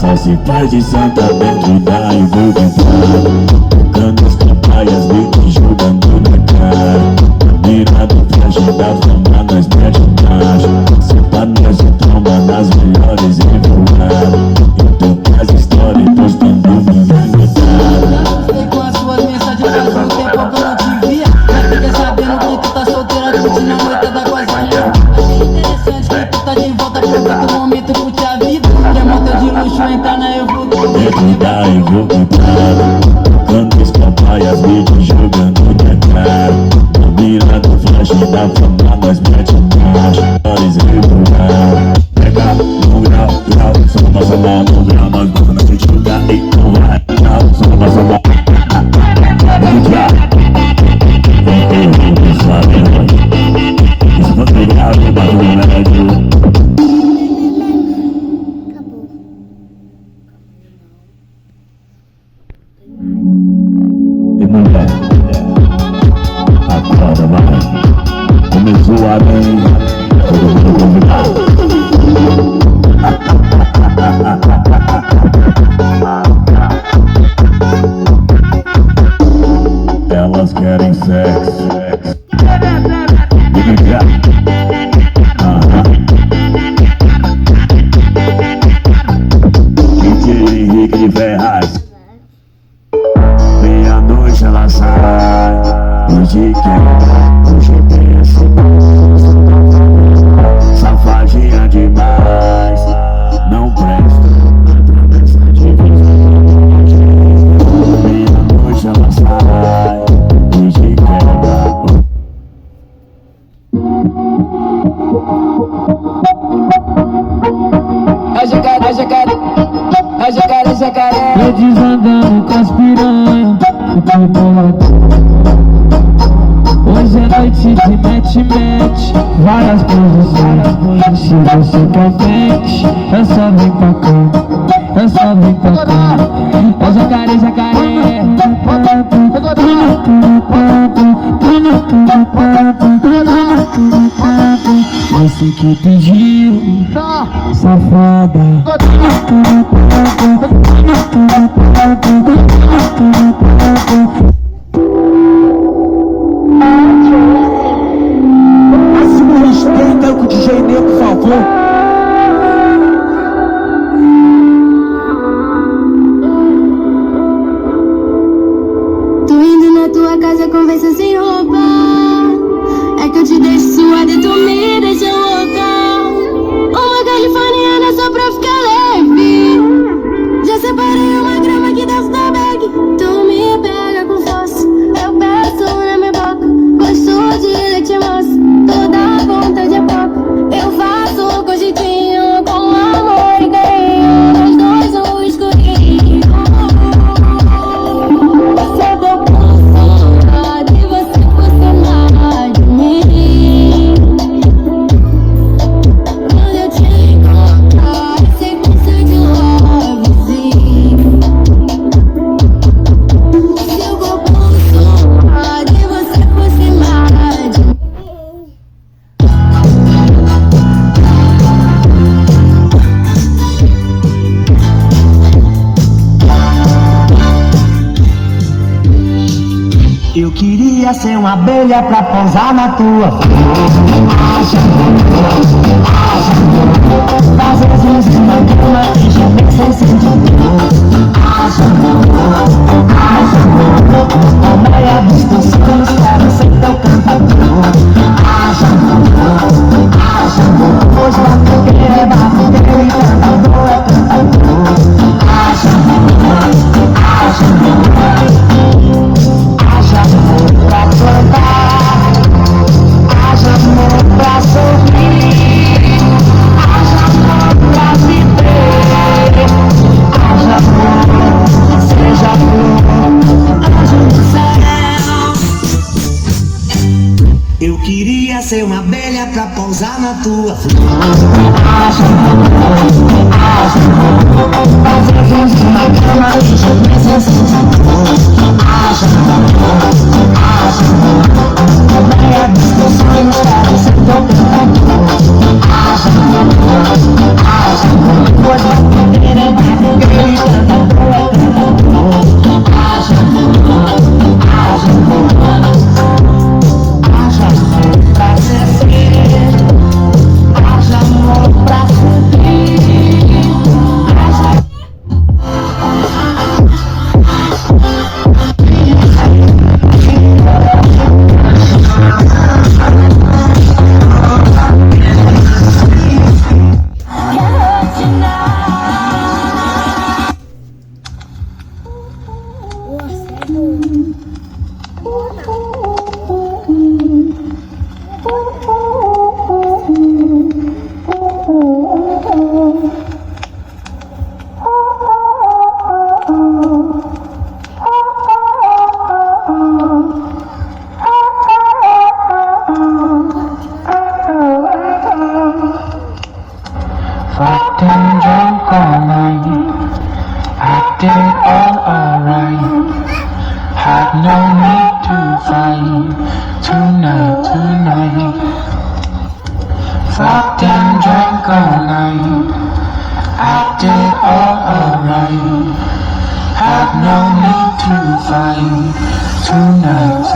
Só se faz de santa dentro da envolvida. Tocando as campaias, me jogando na cara. Na mira do flash da fama, nós mete marcha. Senta nós de tromba nas melhores em voar. Então que as histórias postando minha guitarra. Sei com as suas mensagens faz um tempo que eu não te via. Mas fiquei sabendo que tu tá solteira, curtindo a noitada com as amigas. Achei interessante que tu tá de volta, aproveita o momento, curte a vida. Quer motor de luxo, entrar na evolução. Dentro da envolvida. Tocando as campaias, me jogando na cara. Na mira do flash da fama, nós mete marcha. Histórias em voar. Pega no grau, samba, samba, no grau. Nós vamos na gente jogar e não vai. Samba, samba. E mulher, acorda, vai. Começou a bem, todo mundo convidado. Elas querem sexo. DJ Henrique de Ferraz. Meia-noite ela sai. Hoje quer, hoje pensa. Safadinha demais. Não presta, atravessa de vez. Meia-noite ela sai. Hoje quebra. Jacaré. Eu desandando com as piranha. Hoje é noite de mete-mete, várias posições. Se você quer frente, é só vir pra cá, é só vir pra cá. É jacaré, jacaré. Você que pediu, safada. Máximo respeito é o que o DJ Nego falou. Tô indo na tua casa, conversa sem roupa. É que eu te deixo suada e tu me deixa louca. Uma californiana só pra ficar leve. Já separei uma grama aqui dentro da bag. Tu me pega com força, eu peço na minha boca. Gosto de leite moça, toda vontade é pouco. Eu faço com jeitinho, com amor e carinho. Nós dois no escurinho. Se eu tô com saudade, você fosse mais de mim. Quando eu te encontrar, sei que você de lovezinho. Se eu tô com saudade, você fosse mais de mim. Eu queria ser uma abelha pra pousar na tua flor. Fazer vezes na cama e gemer sem sentir dor. Colmeia dos teus sonhos, quero ser teu cantador. Hoje batuqueiro é batuqueiro e cantador é cantador. Haja amor pra plantar, haja amor pra sorrir, haja amor pra viver, haja amor, seja flor, anjo do céu. Eu queria ser uma abelha pra pousar na tua flor. Haja amor, fazer juntos na cama e chover sem sentir dor. Haja amor, colmeia dos teus sonhos, quero ser teu cantador. Haja amor, hoje vai poder Acted all alright. Had no need to fight. Tonight. Fucked and drank all night. Acted all alright. Had no need to fight. Tonight.